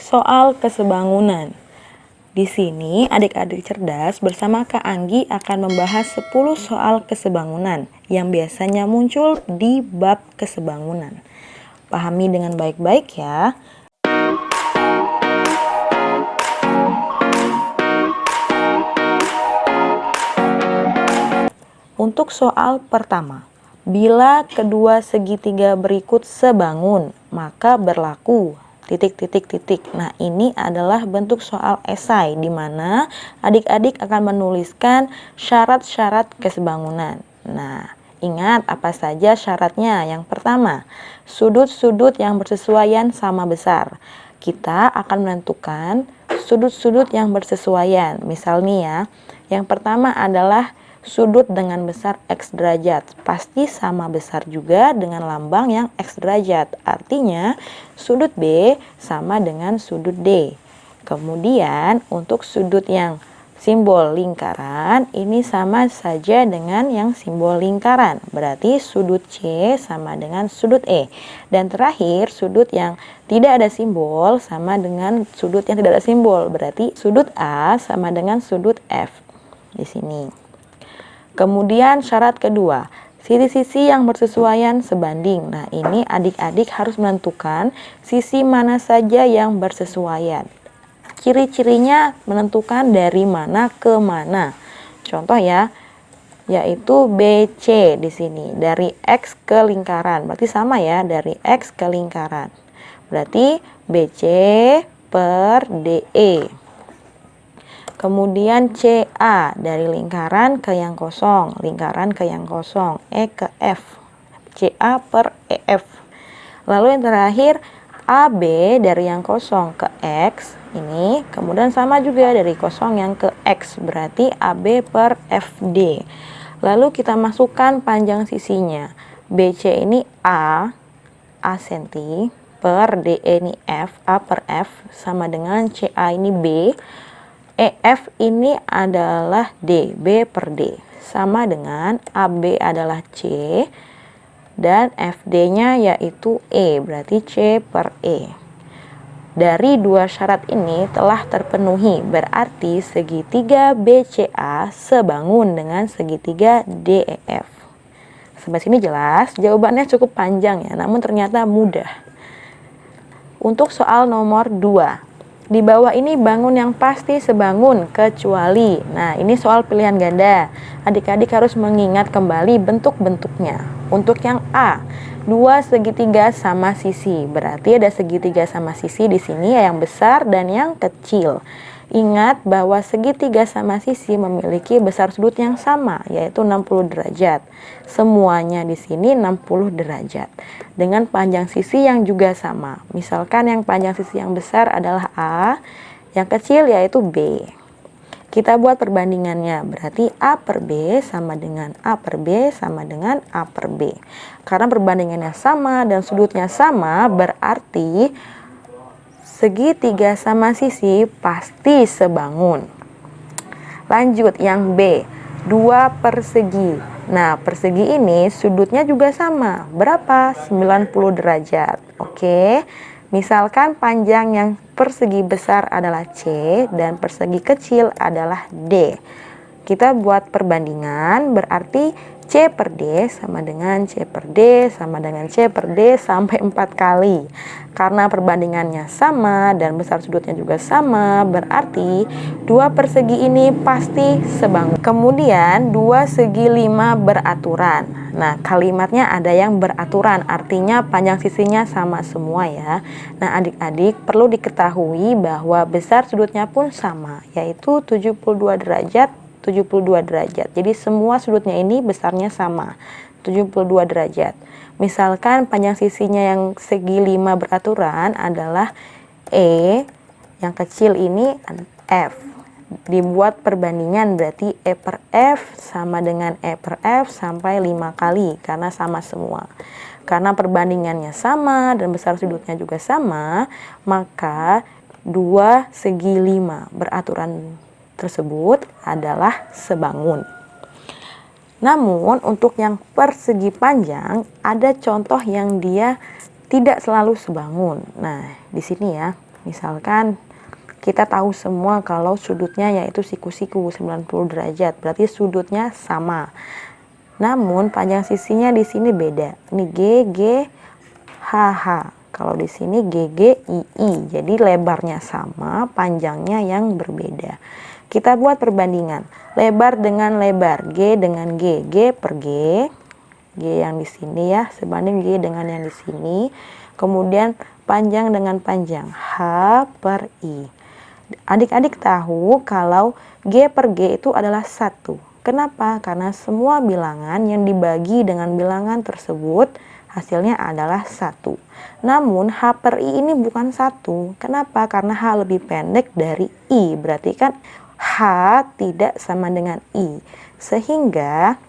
soal kesebangunan. Di sini adik-adik cerdas bersama Kak Anggi akan membahas 10 soal kesebangunan yang biasanya muncul di bab kesebangunan. Pahami dengan baik-baik ya. Untuk soal pertama, bila kedua segitiga berikut sebangun, maka berlaku titik. Nah, ini adalah bentuk soal esai di mana adik-adik akan menuliskan syarat-syarat kesebangunan. Nah, ingat apa saja syaratnya. Yang pertama, sudut-sudut yang bersesuaian sama besar. Kita akan menentukan sudut-sudut yang bersesuaian. Misal nih ya, yang pertama adalah sudut dengan besar X derajat pasti sama besar juga dengan lambang yang X derajat. Artinya sudut B sama dengan sudut D. Kemudian untuk sudut yang simbol lingkaran ini sama saja dengan yang simbol lingkaran. Berarti sudut C sama dengan sudut E. Dan terakhir sudut yang tidak ada simbol sama dengan sudut yang tidak ada simbol. Berarti sudut A sama dengan sudut F di sini. Kemudian syarat kedua, sisi-sisi yang bersesuaian sebanding. Nah, ini adik-adik harus menentukan sisi mana saja yang bersesuaian. Ciri-cirinya menentukan dari mana ke mana. Contoh ya, yaitu BC di sini, dari X ke lingkaran. Berarti sama ya, dari X ke lingkaran. Berarti BC per DE. Kemudian CA dari lingkaran ke yang kosong, lingkaran ke yang kosong, E ke F, CA per EF. Lalu yang terakhir AB dari yang kosong ke X, ini kemudian sama juga dari kosong yang ke X, berarti AB per FD. Lalu kita masukkan panjang sisinya, BC ini A cm, per DE ini F, A per F, sama dengan CA ini B, EF ini adalah D, B per D, sama dengan AB adalah C, dan FD-nya yaitu E, berarti C per E. Dari dua syarat ini telah terpenuhi, berarti segitiga BCA sebangun dengan segitiga DEF. Sampai sini jelas? Jawabannya cukup panjang ya, namun ternyata mudah. Untuk soal nomor 2. Di bawah ini bangun yang pasti sebangun kecuali. Nah, ini soal pilihan ganda. Adik-adik harus mengingat kembali bentuk-bentuknya. Untuk yang A, dua segitiga sama sisi. Berarti ada segitiga sama sisi di sini yang besar dan yang kecil. Ingat bahwa segitiga sama sisi memiliki besar sudut yang sama, yaitu 60 derajat. Semuanya di sini 60 derajat. Dengan panjang sisi yang juga sama. Misalkan yang panjang sisi yang besar adalah A, yang kecil yaitu B. Kita buat perbandingannya, berarti A per B sama dengan A per B sama dengan A per B. Karena perbandingannya sama dan sudutnya sama, berarti segitiga sama sisi pasti sebangun. Lanjut yang B, dua persegi. Nah, persegi ini sudutnya juga sama. Berapa? 90 derajat. Oke. Misalkan panjang yang persegi besar adalah C dan persegi kecil adalah D. Kita buat perbandingan, berarti C per D sama dengan C per D sama dengan C per D sampai 4 kali. Karena perbandingannya sama dan besar sudutnya juga sama, berarti dua persegi ini pasti sebangun. Kemudian dua segi 5 beraturan. Nah, kalimatnya ada yang beraturan, artinya panjang sisinya sama semua ya. Nah, adik-adik perlu diketahui bahwa besar sudutnya pun sama, yaitu 72 derajat. 72 derajat. Jadi semua sudutnya ini besarnya sama, 72 derajat. Misalkan panjang sisinya yang segi 5 beraturan adalah E, yang kecil ini F. Dibuat perbandingan, berarti E per F sama dengan E per F sampai 5 kali karena sama semua. Karena perbandingannya sama dan besar sudutnya juga sama, maka dua segi 5 beraturan tersebut adalah sebangun. Namun untuk yang persegi panjang ada contoh yang dia tidak selalu sebangun. Nah, di sini ya. Misalkan kita tahu semua kalau sudutnya yaitu siku-siku 90 derajat, berarti sudutnya sama. Namun panjang sisinya di sini beda. Ini GGHH. Kalau di sini GGII. Jadi lebarnya sama, panjangnya yang berbeda. Kita buat perbandingan. Lebar dengan lebar, G dengan G, G per G. G yang di sini ya, sebanding G dengan yang di sini. Kemudian panjang dengan panjang, H per I. Adik-adik tahu kalau G per G itu adalah 1. Kenapa? Karena semua bilangan yang dibagi dengan bilangan tersebut hasilnya adalah 1. Namun H per I ini bukan 1. Kenapa? Karena H lebih pendek dari I. Berarti kan H tidak sama dengan I. Sehingga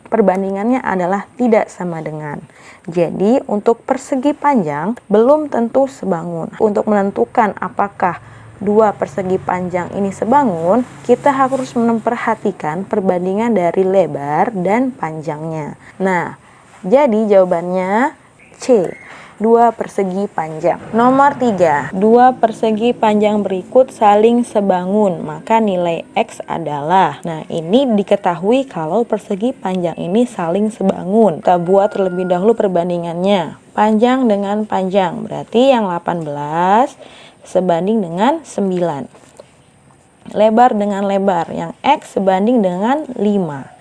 perbandingannya adalah tidak sama dengan. Jadi untuk persegi panjang belum tentu sebangun. Untuk menentukan apakah dua persegi panjang ini sebangun, kita harus memperhatikan perbandingan dari lebar dan panjangnya. Nah, jadi jawabannya C, dua persegi panjang. Nomor 3, dua persegi panjang berikut saling sebangun, maka nilai X adalah. Nah, ini diketahui kalau persegi panjang ini saling sebangun. Kita buat terlebih dahulu perbandingannya. Panjang dengan panjang, berarti yang 18 sebanding dengan 9. Lebar dengan lebar, yang X sebanding dengan 5.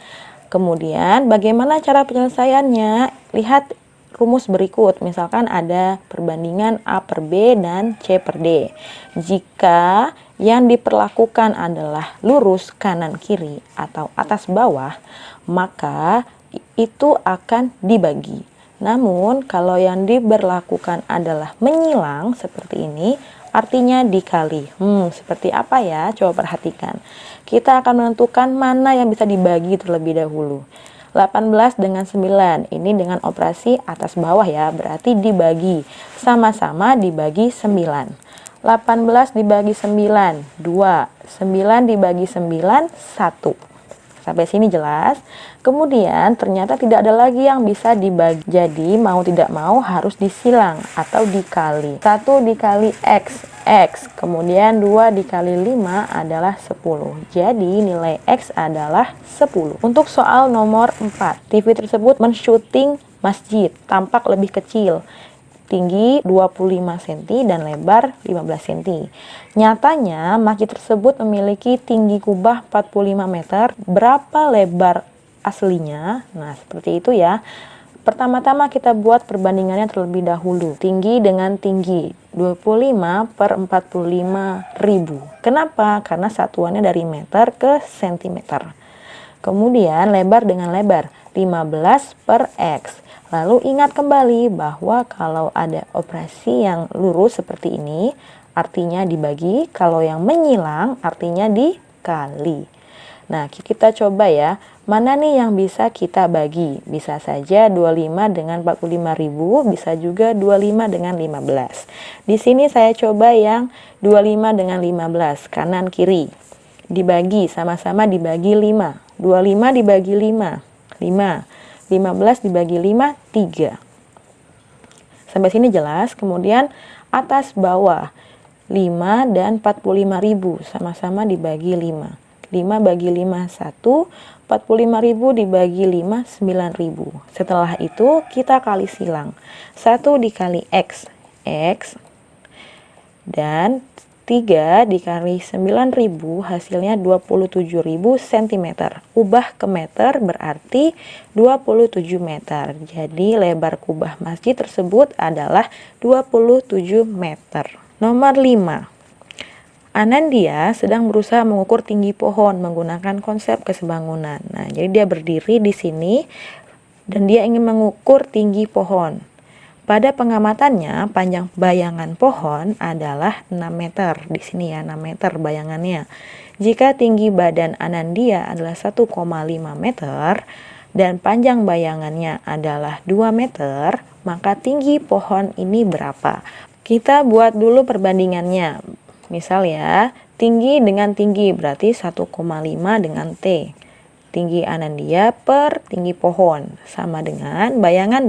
Kemudian bagaimana cara penyelesaiannya? Lihat rumus berikut. Misalkan ada perbandingan A per B dan C per D. Jika yang diperlakukan adalah lurus kanan kiri atau atas bawah, maka itu akan dibagi. Namun kalau yang diberlakukan adalah menyilang seperti ini, artinya dikali. Seperti apa ya? Coba perhatikan. Kita akan menentukan mana yang bisa dibagi terlebih dahulu. 18 dengan 9. Ini dengan operasi atas bawah ya, berarti dibagi. Sama-sama dibagi 9. 18 dibagi 9, 2. 9 dibagi 9, 1. Sampai sini jelas. Kemudian ternyata tidak ada lagi yang bisa dibagi. Jadi mau tidak mau harus disilang atau dikali. 1 dikali X, X. Kemudian 2 dikali 5 adalah 10. Jadi nilai X adalah 10. Untuk soal nomor 4. TV tersebut mensyuting masjid. Tampak lebih kecil. Tinggi 25 cm dan lebar 15 cm. Nyatanya masjid tersebut memiliki tinggi kubah 45 meter. Berapa lebar aslinya? Nah, seperti itu ya. Pertama-tama kita buat perbandingannya terlebih dahulu. Tinggi dengan tinggi 25 per 45 ribu. Kenapa? Karena satuannya dari meter ke sentimeter. Kemudian lebar dengan lebar 15 per X. Lalu ingat kembali bahwa kalau ada operasi yang lurus seperti ini, artinya dibagi. Kalau yang menyilang, artinya dikali. Nah, kita coba ya, mana nih yang bisa kita bagi? Bisa saja 25 dengan 45.000, bisa juga 25 dengan 15. Di sini saya coba yang 25 dengan 15, kanan kiri. Dibagi, sama-sama dibagi 5. 25 dibagi 5, 5. 15 dibagi 5, 3. Sampai sini jelas. Kemudian atas bawah 5 dan 45.000 sama-sama dibagi 5. 5 bagi 5, 1. 45.000 dibagi 5, 9.000. Setelah itu kita kali silang. 1 dikali X, X. Dan 3 dikali 9.000 hasilnya 27.000 cm. Ubah ke meter berarti 27 meter. Jadi lebar kubah masjid tersebut adalah 27 meter. Nomor 5. Anandia sedang berusaha mengukur tinggi pohon menggunakan konsep kesebangunan. Nah, jadi dia berdiri di sini dan dia ingin mengukur tinggi pohon. Pada pengamatannya, panjang bayangan pohon adalah 6 meter. Di sini ya, 6 meter bayangannya. Jika tinggi badan Anandia adalah 1,5 meter dan panjang bayangannya adalah 2 meter, maka tinggi pohon ini berapa? Kita buat dulu perbandingannya. Misal ya, tinggi dengan tinggi berarti 1,5 dengan T. Tinggi Anandia per tinggi pohon sama dengan bayangan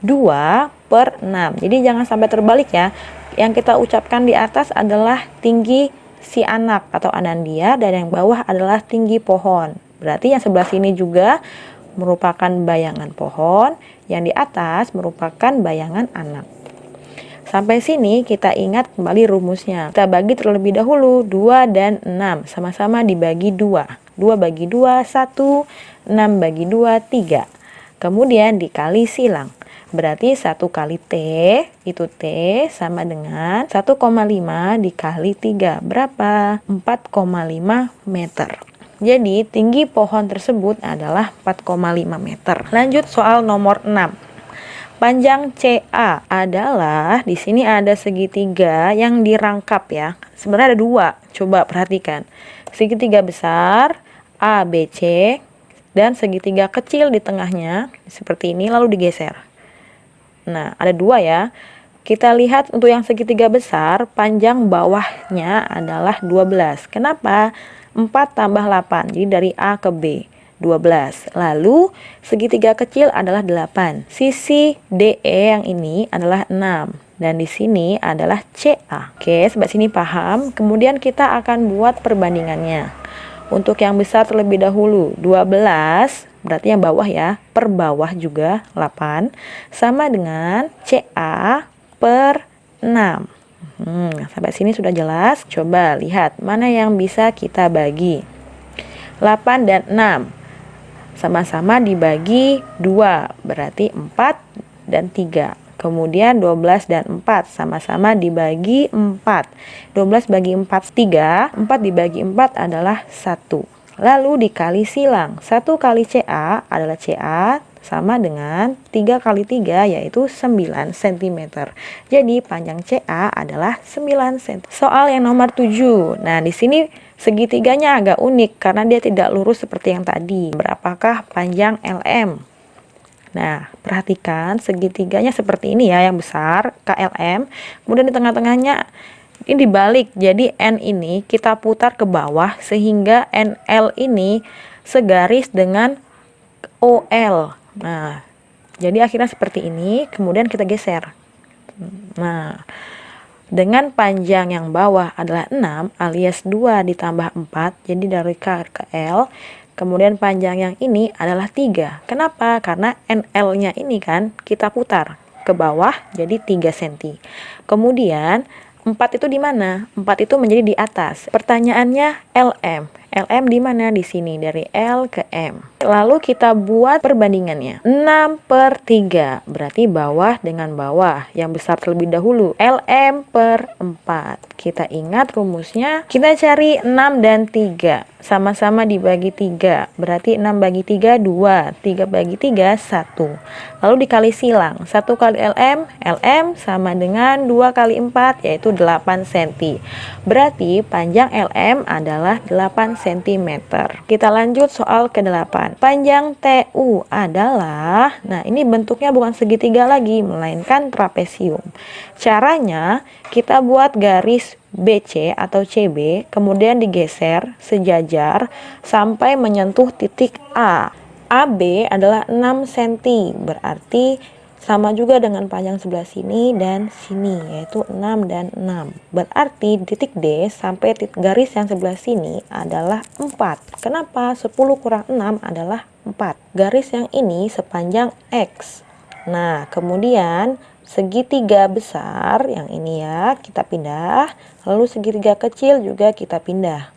2 per 6. Jadi jangan sampai terbalik ya. Yang kita ucapkan di atas adalah tinggi si anak atau anandia, dan yang bawah adalah tinggi pohon. Berarti yang sebelah sini juga merupakan bayangan pohon, yang di atas merupakan bayangan anak. Sampai sini kita ingat kembali rumusnya. Kita bagi terlebih dahulu 2 dan 6. Sama-sama dibagi 2. 2 bagi 2, 1. 6 bagi 2, 3. Kemudian dikali silang. Berarti 1 kali T, itu T sama dengan 1,5 dikali 3. Berapa? 4,5 meter. Jadi tinggi pohon tersebut adalah 4,5 meter. Lanjut soal nomor 6. Panjang CA adalah, di sini ada segitiga yang dirangkap ya. Sebenarnya ada 2. Coba perhatikan. Segitiga besar ABC dan segitiga kecil di tengahnya seperti ini, lalu digeser. Nah, ada 2 ya. Kita lihat untuk yang segitiga besar, panjang bawahnya adalah 12. Kenapa? 4 tambah 8, jadi dari A ke B. 12. Lalu segitiga kecil adalah 8. Sisi DE yang ini adalah 6. Dan di sini adalah CA. Oke, sampai sini paham? Kemudian kita akan buat perbandingannya. Untuk yang besar terlebih dahulu, 12, berarti yang bawah ya, per bawah juga 8, sama dengan CA per 6. Sampai sini sudah jelas? Coba lihat mana yang bisa kita bagi. 8 dan 6. Sama-sama dibagi 2, berarti 4 dan 3. Kemudian 12 dan 4 sama-sama dibagi 4. 12 bagi 4, 3. 4 dibagi 4 adalah 1. Lalu dikali silang. 1 kali CA adalah CA sama dengan 3 kali 3 yaitu 9 cm. Jadi panjang CA adalah 9 cm. Soal yang nomor 7. Nah, di sini segitiganya agak unik karena dia tidak lurus seperti yang tadi. Berapakah panjang LM? Nah, perhatikan segitiganya seperti ini ya, yang besar KLM. Kemudian di tengah-tengahnya ini dibalik. Jadi N ini kita putar ke bawah sehingga NL ini segaris dengan OL. Nah, jadi akhirnya seperti ini. Kemudian kita geser. Nah, dengan panjang yang bawah adalah 6 alias 2 ditambah 4, jadi dari K ke L. Kemudian panjang yang ini adalah 3. Kenapa? Karena NL-nya ini kan kita putar ke bawah jadi 3 cm. Kemudian 4 itu di mana? 4 itu menjadi di atas. Pertanyaannya LM. LM di mana? Di sini, dari L ke M. Lalu kita buat perbandingannya. 6 per 3, berarti bawah dengan bawah. Yang besar terlebih dahulu. LM per 4. Kita ingat rumusnya. Kita cari 6 dan 3. Sama-sama dibagi 3. Berarti 6 bagi 3, 2. 3 bagi 3, 1. Lalu dikali silang. 1 kali LM, LM sama dengan 2 kali 4, yaitu 8 cm. Berarti panjang LM adalah 8 cm. Kita lanjut soal ke-8. Panjang TU adalah, nah ini bentuknya bukan segitiga lagi, melainkan trapesium. Caranya kita buat garis BC atau CB, kemudian digeser sejajar sampai menyentuh titik A. AB adalah 6 cm, berarti sama juga dengan panjang sebelah sini dan sini, yaitu 6 dan 6. Berarti titik D sampai titik garis yang sebelah sini adalah 4. Kenapa? 10 kurang 6 adalah 4. Garis yang ini sepanjang X. Nah, kemudian segitiga besar yang ini ya, kita pindah. Lalu segitiga kecil juga kita pindah.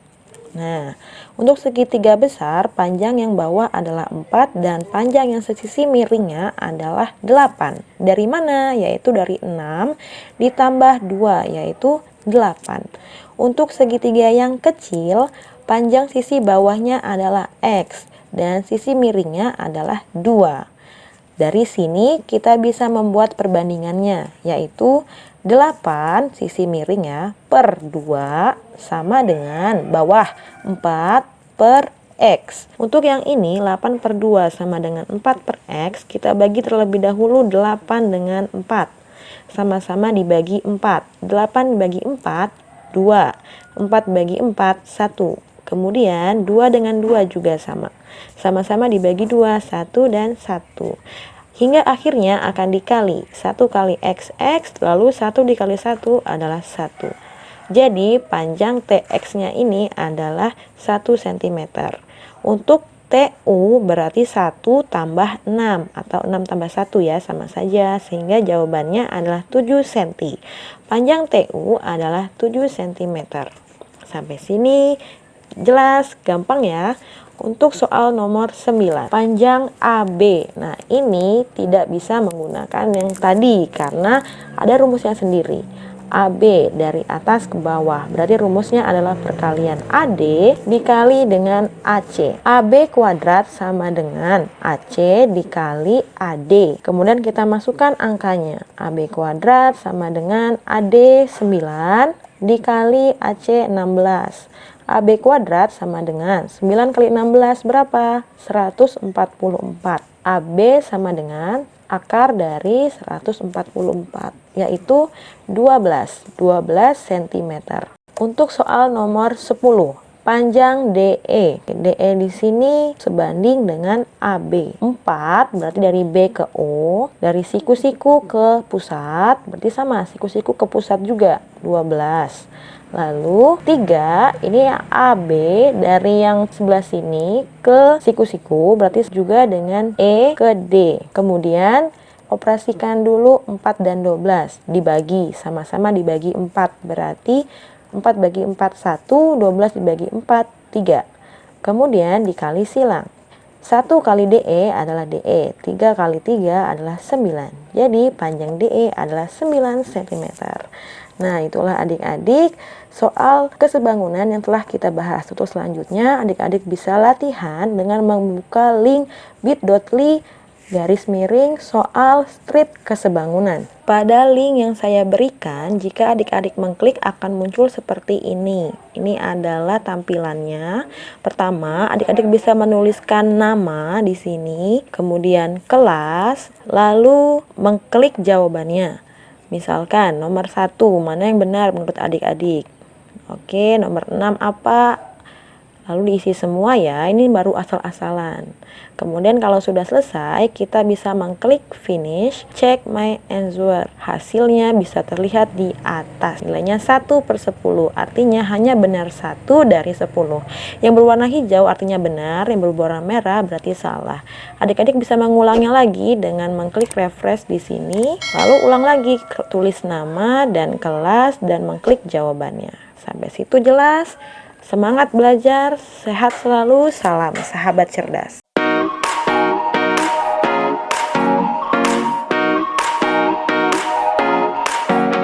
Nah, untuk segitiga besar, panjang yang bawah adalah 4 dan panjang yang sesisi miringnya adalah 8. Dari mana? Yaitu dari 6 ditambah 2, yaitu 8. Untuk segitiga yang kecil, panjang sisi bawahnya adalah X dan sisi miringnya adalah 2. Dari sini kita bisa membuat perbandingannya, yaitu 8 sisi miringnya per 2 sama dengan bawah 4 per X. Untuk yang ini 8 per 2 sama dengan 4 per X. Kita bagi terlebih dahulu 8 dengan 4. Sama-sama dibagi 4. 8 dibagi 4, 2. 4 bagi 4, 1. Kemudian 2 dengan 2 juga sama. Sama-sama dibagi 2, 1 dan 1. hingga akhirnya akan dikali 1 kali XX, lalu 1 dikali 1 adalah 1. Jadi panjang TX-nya ini adalah 1 cm. Untuk TU berarti 1 tambah 6 atau 6 tambah 1 ya, sama saja, sehingga jawabannya adalah 7 cm. Panjang TU adalah 7 cm. Sampai sini jelas, gampang ya. Untuk soal nomor 9, panjang AB. Nah, ini tidak bisa menggunakan yang tadi karena ada rumusnya sendiri. AB dari atas ke bawah, berarti rumusnya adalah perkalian AD dikali dengan AC. AB kuadrat sama dengan AC dikali AD. Kemudian kita masukkan angkanya. AB kuadrat sama dengan AD 9 dikali AC 16. AB kuadrat sama dengan 9 kali 16 berapa? 144. AB sama dengan akar dari 144, yaitu 12 cm. Untuk soal nomor 10, panjang DE. DE di sini sebanding dengan AB. 4 berarti dari B ke O, dari siku-siku ke pusat, berarti sama, siku-siku ke pusat juga, 12. Lalu 3 ini AB dari yang sebelah sini ke siku-siku, berarti juga dengan E ke D. Kemudian operasikan dulu 4 dan 12 dibagi, sama-sama dibagi 4, berarti 4 bagi 4 1, 12 dibagi 4 3. Kemudian dikali silang. 1 kali DE adalah DE, 3 kali 3 adalah 9. Jadi panjang DE adalah 9 cm. Nah, itulah adik-adik soal kesebangunan yang telah kita bahas. Untuk selanjutnya, adik-adik bisa latihan dengan membuka link bit.ly soal street kesebangunan. Pada link yang saya berikan, jika adik-adik mengklik akan muncul seperti ini. Ini adalah tampilannya. Pertama, adik-adik bisa menuliskan nama di sini, kemudian kelas, lalu mengklik jawabannya. Misalkan nomor 1, mana yang benar menurut adik-adik? Oke, nomor 6 apa? Lalu diisi semua ya, ini baru asal-asalan. Kemudian kalau sudah selesai, kita bisa mengklik finish, check my answer. Hasilnya bisa terlihat di atas. Nilainya 1/10, artinya hanya benar 1 dari 10. Yang berwarna hijau artinya benar, yang berwarna merah berarti salah. Adik-adik bisa mengulangnya lagi dengan mengklik refresh di sini, lalu ulang lagi, tulis nama dan kelas dan mengklik jawabannya. Sampai situ jelas? Semangat belajar, sehat selalu, salam sahabat cerdas.